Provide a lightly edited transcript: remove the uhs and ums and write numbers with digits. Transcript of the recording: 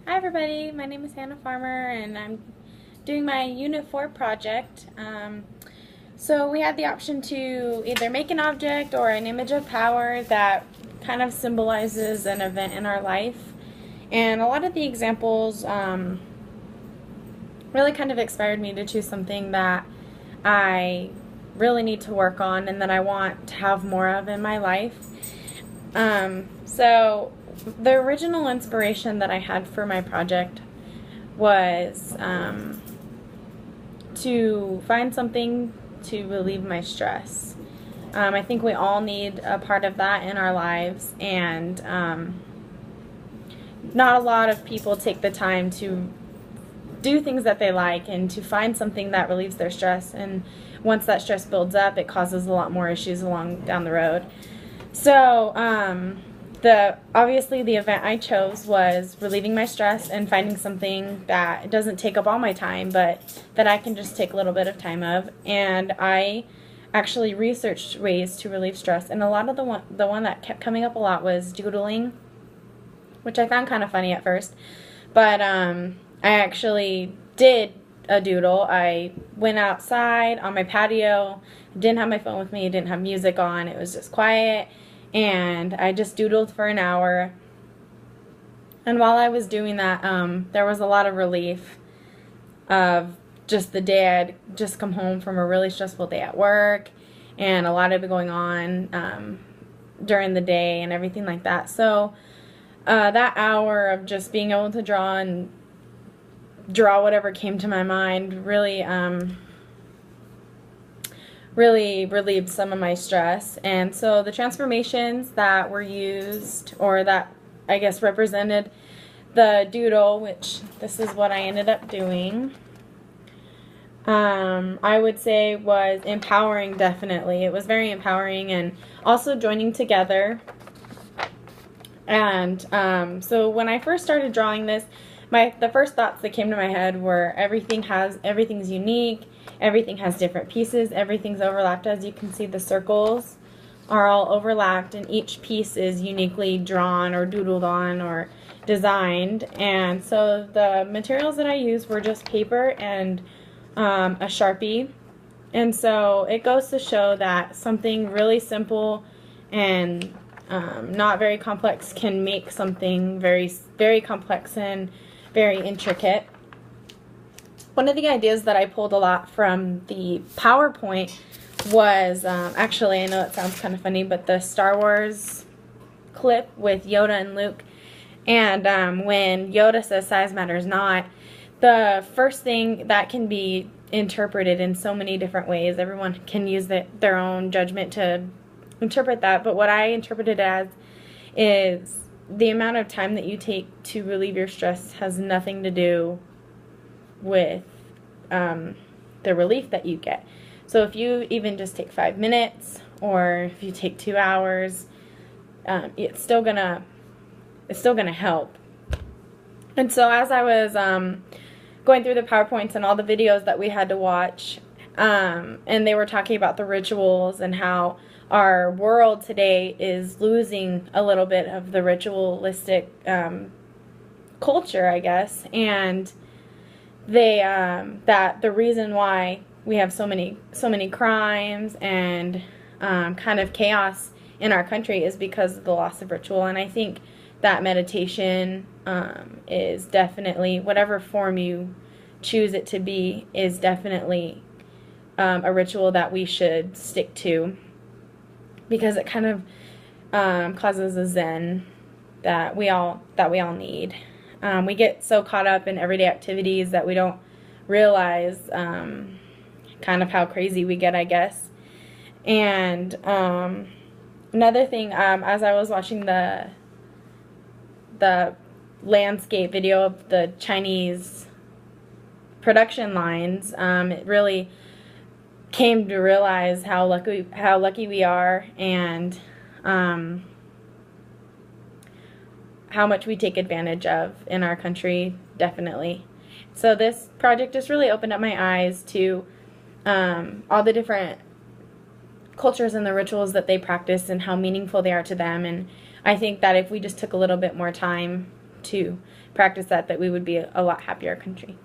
Hi everybody, my name is Hannah Farmer and I'm doing my Unit 4 project. So we had the option to either make an object or an image of power that kind of symbolizes an event in our life. And a lot of the examples really kind of inspired me to choose something that I really need to work on and that I want to have more of in my life. So the original inspiration that I had for my project was to find something to relieve my stress. I think we all need a part of that in our lives, and not a lot of people take the time to do things that they like and to find something that relieves their stress. And once that stress builds up, it causes a lot more issues along down the road. So obviously the event I chose was relieving my stress and finding something that doesn't take up all my time, but that I can just take a little bit of time of. And I actually researched ways to relieve stress, and a lot of the one that kept coming up a lot was doodling, which I found kind of funny at first. But I actually did a doodle. I went outside on my patio, didn't have my phone with me, didn't have music on, it was just quiet, and I just doodled for an hour. And while I was doing that, there was a lot of relief of just the day I'd just come home from a really stressful day at work, and a lot of it going on during the day and everything like that. So that hour of just being able to draw whatever came to my mind really really relieved some of my stress. And so the transformations that were used, or that I guess represented the doodle, which this is what I ended up doing, I would say was empowering. Definitely, it was very empowering, and also joining together. And so when I first started drawing this, the first thoughts that came to my head were everything's unique, everything has different pieces, everything's overlapped. As you can see, the circles are all overlapped, and each piece is uniquely drawn or doodled on or designed. And so the materials that I used were just paper and a Sharpie. And so it goes to show that something really simple and not very complex can make something very, very complex and very intricate. One of the ideas that I pulled a lot from the PowerPoint was, actually, I know it sounds kind of funny, but the Star Wars clip with Yoda and Luke. And when Yoda says size matters not, the first thing that can be interpreted in so many different ways. Everyone can use their own judgment to interpret that, but what I interpret it as is the amount of time that you take to relieve your stress has nothing to do with the relief that you get. So if you even just take 5 minutes, or if you take 2 hours, it's still gonna help. And so as I was going through the PowerPoints and all the videos that we had to watch, and they were talking about the rituals and how our world today is losing a little bit of the ritualistic culture, I guess, and that the reason why we have so many crimes and kind of chaos in our country is because of the loss of ritual. And I think that meditation is definitely, whatever form you choose it to be, is definitely a ritual that we should stick to, because it kind of causes a zen that we all need. We get so caught up in everyday activities that we don't realize kind of how crazy we get, I guess. And another thing, as I was watching the landscape video of the Chinese production lines, it really came to realize how lucky we are, and how much we take advantage of in our country, definitely. So this project just really opened up my eyes to all the different cultures and the rituals that they practice and how meaningful they are to them. And I think that if we just took a little bit more time to practice that we would be a lot happier country.